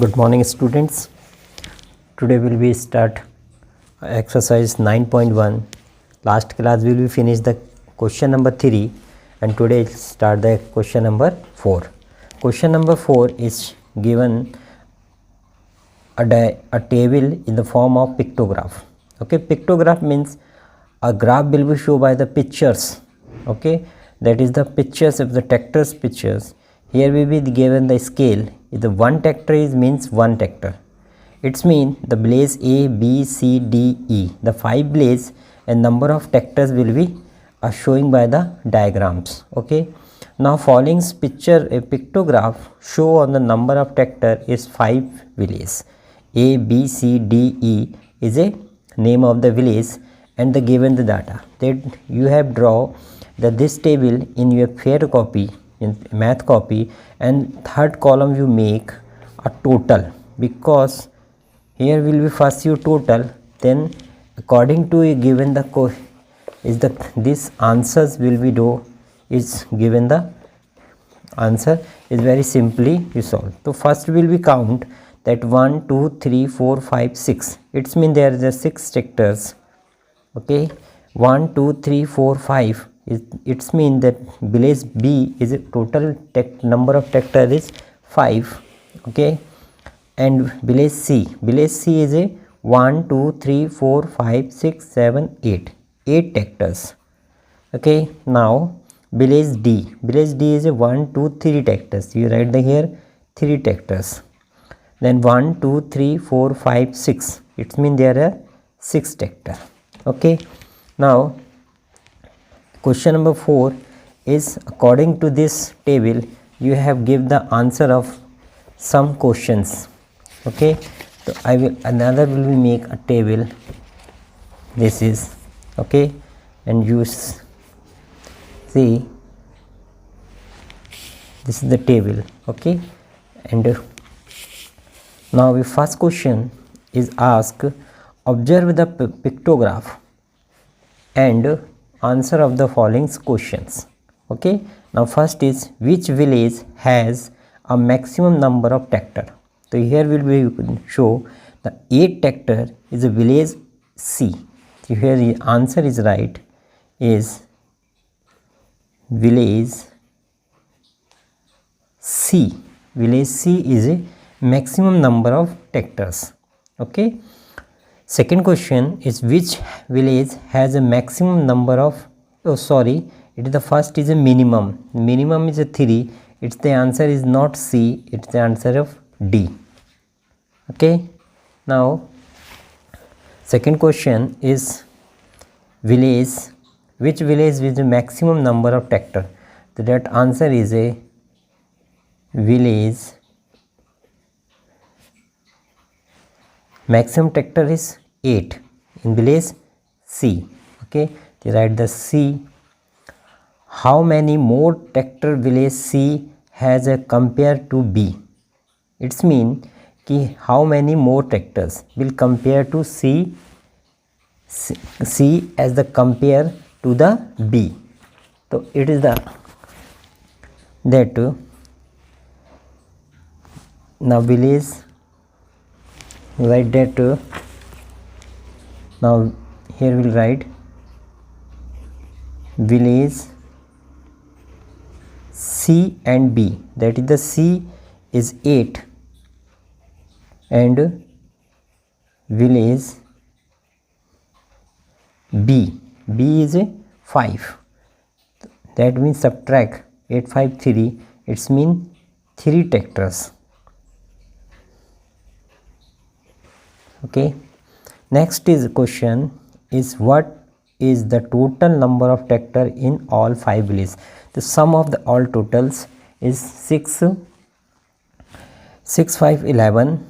Good morning, students. Today will be start exercise 9.1. Last class we will finish the question number 3 and today start the question number 4. Question number 4 is given a table in the form of pictograph. Okay, pictograph means a graph will be shown by the pictures. Okay, that is the pictures of the tractors pictures. Here we will be given the scale. If the one tractor is means one tractor, it's mean the blades A, B, C, D, E, the 5 blades and number of tractors will be showing by the diagrams. Okay, now following picture a pictograph show on the number of tractor is 5 villages. A, B, C, D, E is a name of the village and the given the data that you have draw that this table in your fair copy in math copy, and third column you make a total, because here will be first your total, then according to a given the this answers will be do is given the answer is very simply you solve. So first will be count that 1 2 3 4 5 6, it's mean there is a 6 tractors. Okay, 1 2 3 4 5, it's mean that village B is a total number of tractor is 5. Okay, and village C is a 1 2 3 4 5 6 7 8 tractors. Okay, now village D is a 1 2 3 tractors, you write the here 3 tractors. Then 1 2 3 4 5 6, it means there are 6 tractor. Okay, now question number 4 is according to this table you have give the answer of some questions. Okay, so I will will make a table, this is okay, and you see this is the table. Okay, and now the first question is ask observe the pictograph and answer of the following questions. Okay, now first is which village has a maximum number of tractor. So here will be show the 8 tractor is a village C. So here the answer is right, is village C. Village C is a maximum number of tractors. Okay, second question is which village has a maximum number of, it is the first is a minimum is a 3, it's the answer is not C, it's the answer of D. Okay, now second question is village, which village with the maximum number of tractor. So that answer is a village maximum tractor is 8 in village C. Okay, you write the C. How many more tractor village C has a compared to B? It's mean कि how many more tractors will compare to C as the compare to the B. So it is the that now village write that now here we'll write village C and B, that is the C is 8 and village B is a 5, that means subtract 8 5 3, it's mean 3 tractors. Okay, next is question is what is the total number of tractor in all 5 villages. The sum of the all totals is 6 5 11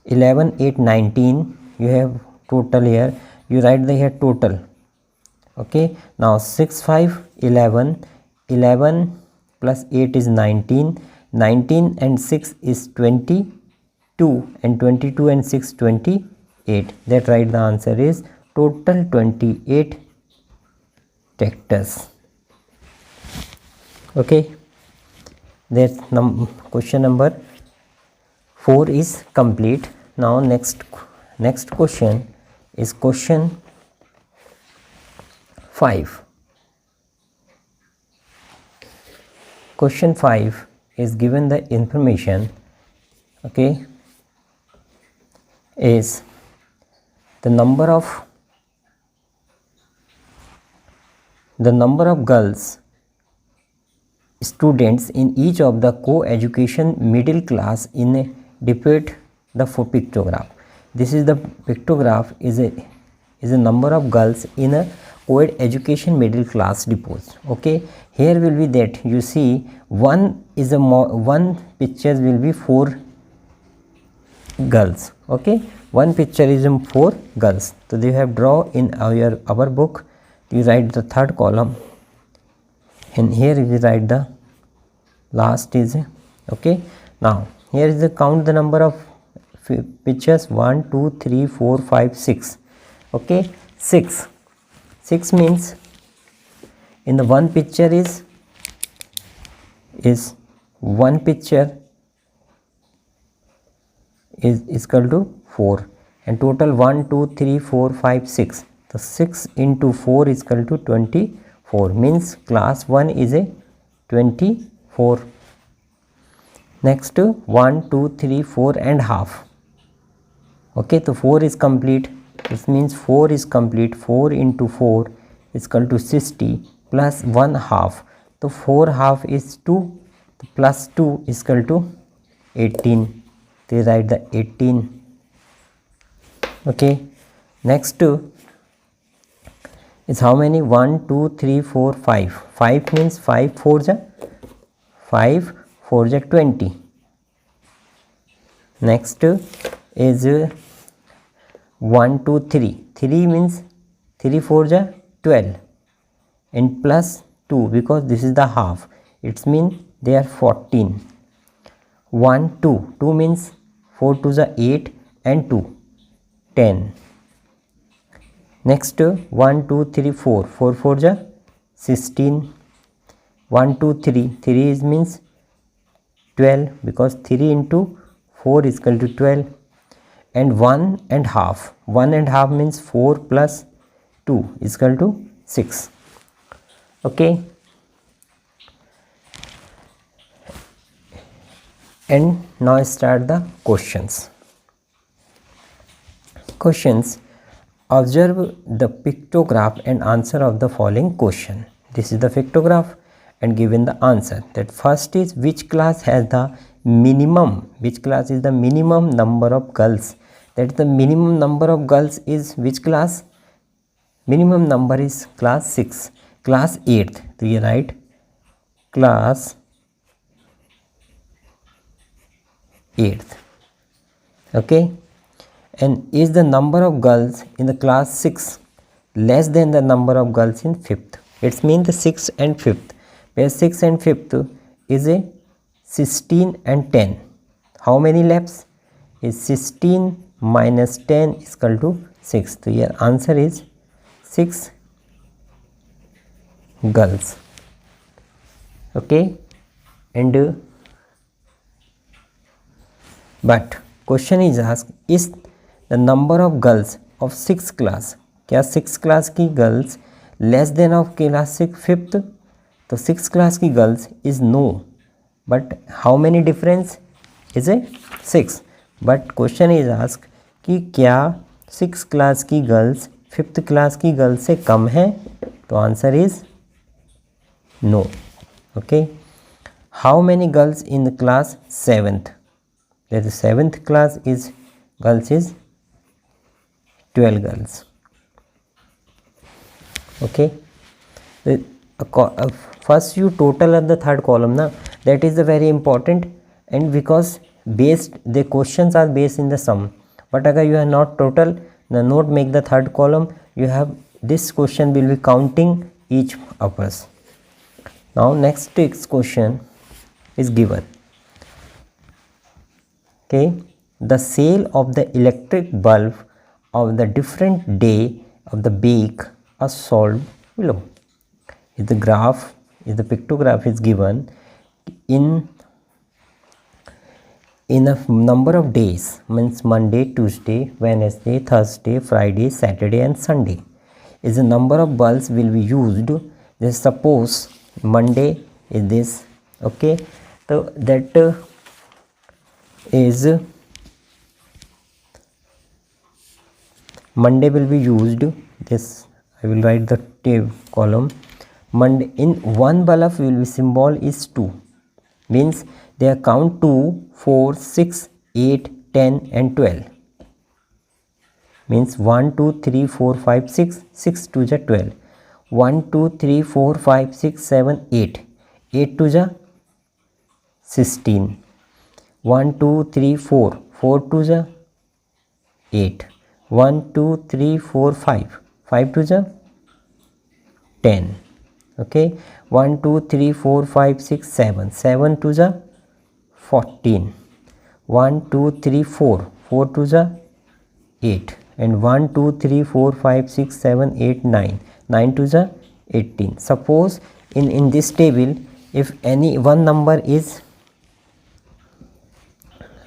8 19, you have total here, you write the here total. Okay, now 6 5 11 plus 8 is 19 and 6 is 22 and 22 and 6 28, that right the answer is total 28 tractors. Okay, that's question number 4 is complete. Now next question is question 5. Question 5 is given the information, okay, is the number of girls students in each of the co-education middle class in a depict the pictograph. This is the pictograph is a number of girls in a co-education middle class deposed. Okay, here will be that you see one picture will be 4 girls. Okay, one picture is in 4 girls. So they have draw in our book. You write the third column, and here we write the last is, okay. Now here is the count the number of pictures 1 2 3 4 5 6. Okay, 6 means in the one picture is one picture is equal to 4, and total 1 2 3 4 5 6. So 6 into 4 is equal to 24, means class 1 is a 24. Next 1 2 3 4 and half. Okay, so 4 is complete. This means 4 is complete. 4 into 4 is equal to 60 plus 1 half. So 4 half is 2 plus 2 is equal to 18. They write the 18. Okay, next is how many? 1 2 3 4 5. 5 means 5 4 ja 20. Next is 1 2 3. 3 means 3 4 ja 12, and plus 2 because this is the half, it means they are 14. 1 2 2 means 4 2 ja 8 and 2 10. Next 1 2 3 4. 4 4 ja 16. 1 2 3. 3 is means 12 because 3 into 4 is equal to 12, and 1 and half. 1 and half means 4 plus 2 is equal to 6. Okay, and now start the questions. Observe the pictograph and answer of the following question. This is the pictograph and given the answer. That first is which class has the minimum, which class is the minimum number of girls. That the minimum number of girls is which class? Minimum number is class 6, class 8th. So you write class 8th. Okay, and is the number of girls in the class 6 less than the number of girls in 5th? It means the 6th and 5th, where 6th and 5th is a 16 and 10. How many laps? Is 16 minus 10 is equal to 6. So your answer is 6 girls. Okay, and but question is asked, is the number of girls of 6th class, क्या 6th class की girls less than of class 5th? तो 6th class की girls is no, but how many difference is a 6. But question is asked कि क्या 6th class की girls 5th class की girls से कम है? तो answer is no. Okay, how many girls in the class 7th? That the 7th class is girls is 12 girls. Okay, first you total at the third column na, that is the very important, and because based the questions are based in the sum, but agar you have not total, the not make the third column, you have this question will be counting each of us. Now next question is given. Okay, the sale of the electric bulb of the different day of the week are solved below. Is the graph, is the pictograph is given in in a number of days, means Monday, Tuesday, Wednesday, Thursday, Friday, Saturday and Sunday, is the number of bulbs will be used. Just suppose Monday is this, okay, so that is Monday will be used. This I will write the column. Monday, in one bulb will be symbol is 2, means they count 2, 4, 6, 8, 10 and 12, means 1, 2, 3, 4, 5, 6, 6 to the 12, 1, 2, 3, 4, 5, 6, 7, 8, 8 to the 16, 1, 2, 3, 4, 4 to the 8, 1, 2, 3, 4, 5, 5 to the 10, okay, 1, 2, 3, 4, 5, 6, 7, 7 to the 14, 1, 2, 3, 4, 4 to the 8, and 1, 2, 3, 4, 5, 6, 7, 8, 9, 9 to the 18. Suppose in this table, if any one number is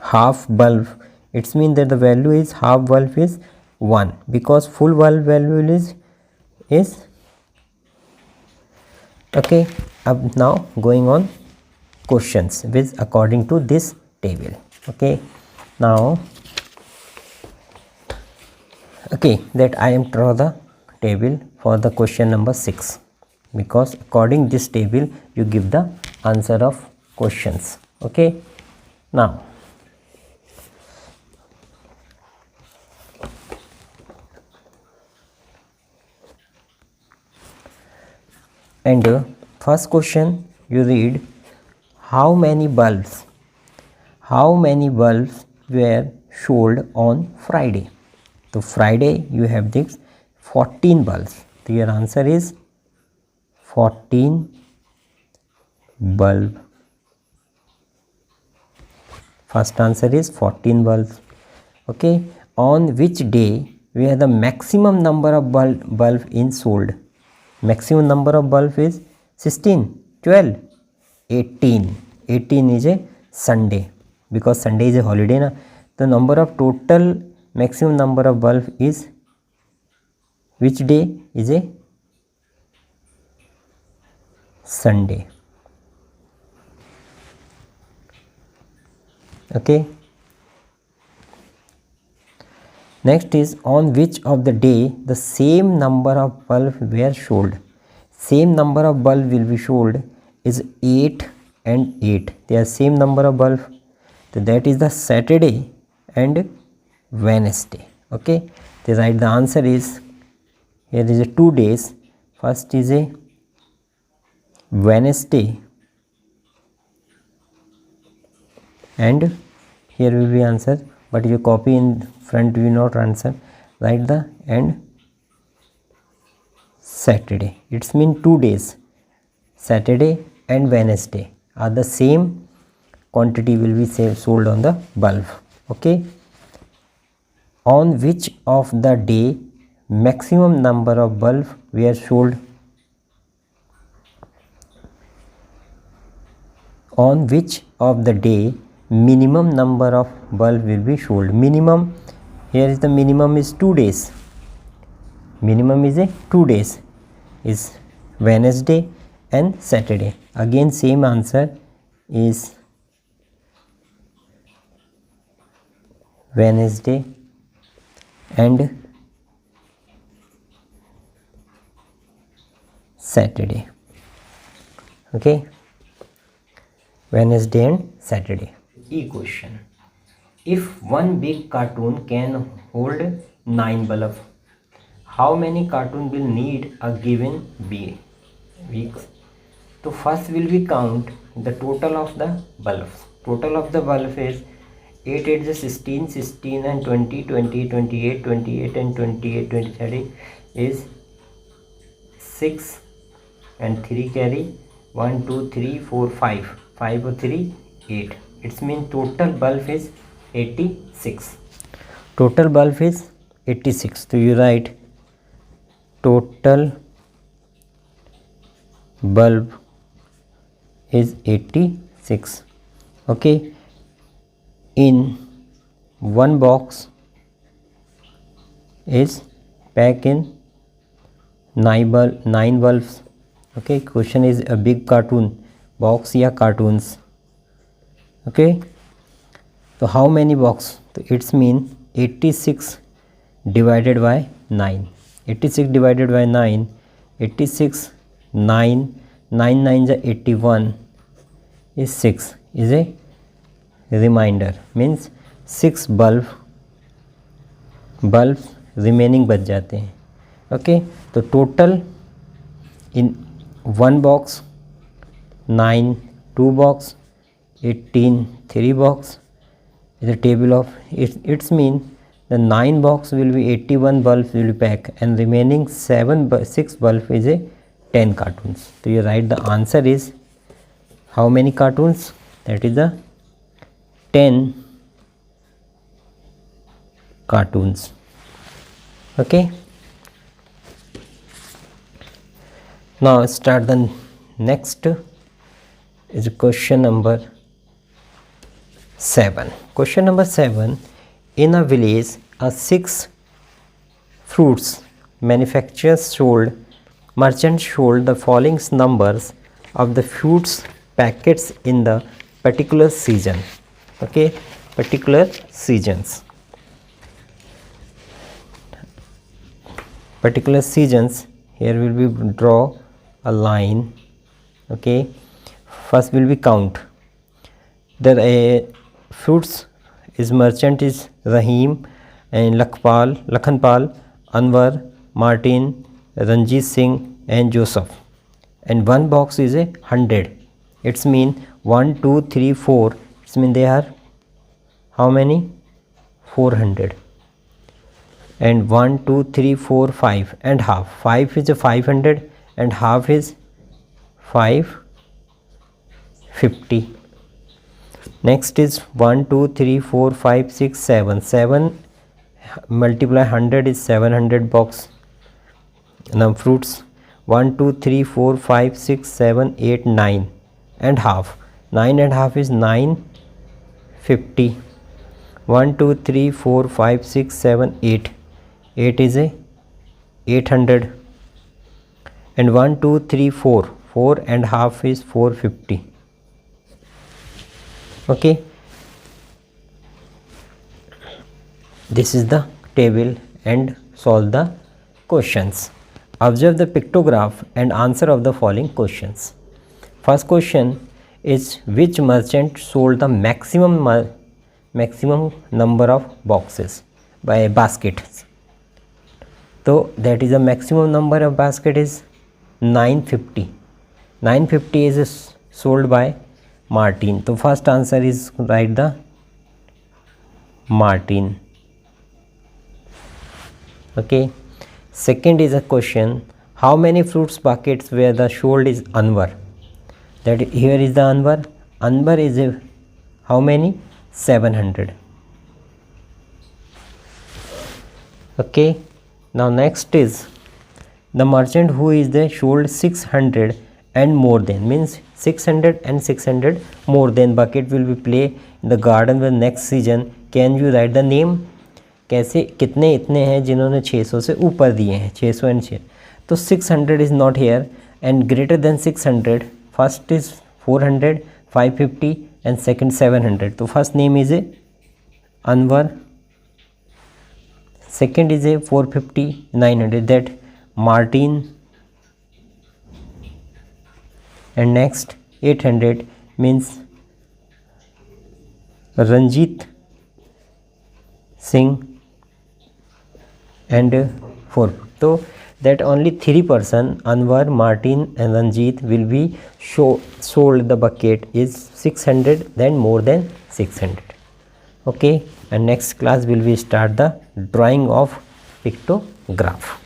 half bulb, it means that the value is half bulb is 1, because full bulb value is okay. Now going on questions with according to this table, okay. Now okay, that I am draw the table for the question number 6, because according this table you give the answer of questions, okay. Now and first question you read, how many bulbs were sold on Friday? So Friday you have this 14 bulbs. So your answer is 14 bulb. First answer is 14 bulbs. Okay. On which day where the maximum number of bulb in sold? Maximum number of bulb is 16, 12, 18. 18 is a Sunday, because Sunday is a holiday na. The number of total maximum number of bulb is which day is a Sunday, okay. Next is, on which of the day the same number of bulb were sold? Same number of bulb will be sold is 8 and 8. They are same number of bulb. So that is the Saturday and Wednesday. Okay. So right, the answer is, here is a 2 days. First is a Wednesday and here will be answer, but you copy in front will not answer. Write the and Saturday. It's mean 2 days. Saturday and Wednesday are the same quantity will be sold on the bulb. Okay. On which of the day maximum number of bulb were sold? On which of the day minimum number of bulb will be sold? Minimum, here is the minimum is 2 days. Minimum is a 2 days, is Wednesday and Saturday. Again same answer is Wednesday and Saturday. Okay, Wednesday and Saturday. E question: if one big cartoon can hold 9 bulbs, how many cartoon will need a given week? So first will we count the total of the bulbs. Total of the bulb is 8 8 is 16, 16 and 20, 20, 28, 28 and 28, 20, 30 is 6 and 3 carry 1, 2, 3, 4, 5, 5 or 3, 8. It means total bulb is 86. Total bulb is 86. So you write total bulb is 86. Okay. in one box is packed in 9 bulbs. Okay, question is a big cartoon box या cartoons. Okay, so how many box? So it's mean 86 divided by 9. 86 divided by 9, 86 9 9 9 is 81 is 6 is a reminder, means 6 bulbs remaining बच जाते हैं. Okay, तो total in one box 9 2 box, 18 3 box is a table of it's mean the 9 box will be 81 bulbs will be packed and remaining 6 bulb is a 10 cartoons. So you write the answer is how many cartoons? That is the 10 cartoons. Okay, now start the next is question number 7. Question number 7. In a village, a 6 fruits manufacturers sold merchants sold the following numbers of the fruits packets in the particular season. Okay, particular seasons. Particular seasons, here will be draw a line. Okay, first will be count. The fruits is merchant is Rahim and Lakhanpal, Anwar, Martin, Ranjit Singh and Joseph, and one box is a 100. It's mean 1 2 3 4. It's mean they are how many? 400. And 1 2 3 4 5 and half. 5 is a 500 and half is 550. Next is 1 2 3 4 5 6 7. 7 multiply 100 is 700 box. Now fruits 1 2 3 4 5 6 7 8 9 and half. 9 and half is 950. 1 2 3 4 5 6 7 8. 8 is a 800. And 1 2 3 4. 4 and half is 450. Okay, this is the table and solve the questions. Observe the pictograph and answer of the following questions. First question is which merchant sold the maximum number of boxes by baskets? So that is the maximum number of basket is 950. 950 is sold by Martin. So first answer is write the Martin. Okay, second is a question how many fruits buckets where the sold is Anwar? That here is the Anwar. Anwar is a how many? 700. Okay, now next is the merchant who is the sold 600 and more than, means 600 and 600 more than bucket will be play in the garden with next season. Can you write the name? कैसे कितने इतने हैं जिन्होंने 600 से ऊपर दिए हैं 600 and 6, तो 600 is not here and greater than 600 first is 400 550 and second 700. तो first name is a Anwar, second is a 450 900 that Martin, and next 800 means Ranjit Singh and 4. So that only 3 person Anwar, Martin and Ranjit will be sold the bucket is 600 then more than 600. Okay, and next class will we start the drawing of pictograph.